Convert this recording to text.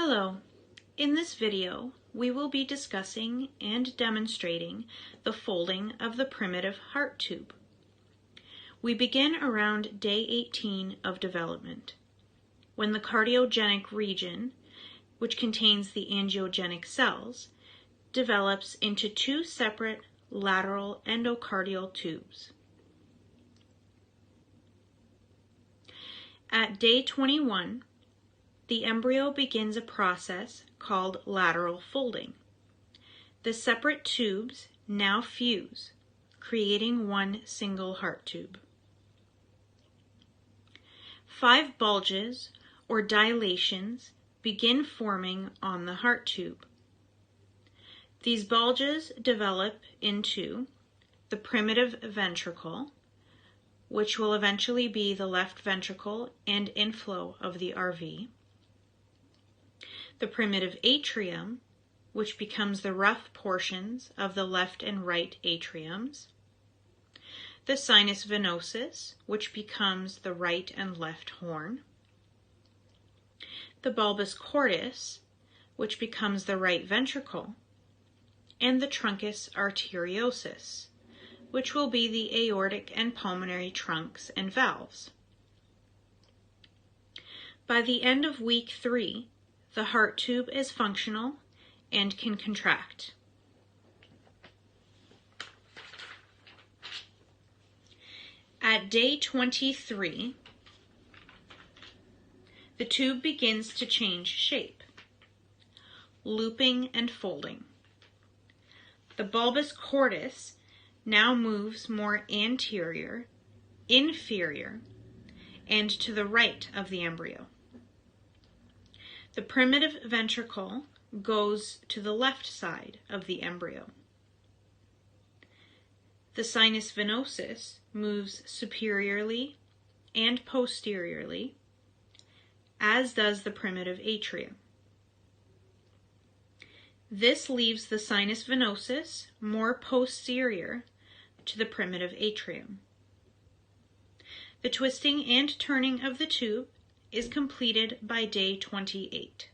Hello. In this video, we will be discussing and demonstrating the folding of the primitive heart tube. We begin around day 18 of development, when the cardiogenic region, which contains the angiogenic cells, develops into two separate lateral endocardial tubes. At day 21, the embryo begins a process called lateral folding. The separate tubes now fuse, creating one single heart tube. 5 bulges or dilations begin forming on the heart tube. These bulges develop into the primitive ventricle, which will eventually be the left ventricle and inflow of the RV, the primitive atrium, which becomes the rough portions of the left and right atriums, the sinus venosus, which becomes the right and left horn, the bulbus cordis, which becomes the right ventricle, and the truncus arteriosus, which will be the aortic and pulmonary trunks and valves. By the end of week 3, the heart tube is functional and can contract. At day 23, the tube begins to change shape, looping and folding. The bulbus cordis now moves more anterior, inferior, and to the right of the embryo. The primitive ventricle goes to the left side of the embryo. The sinus venosus moves superiorly and posteriorly, as does the primitive atrium. This leaves the sinus venosus more posterior to the primitive atrium. The twisting and turning of the tube is completed by day 28.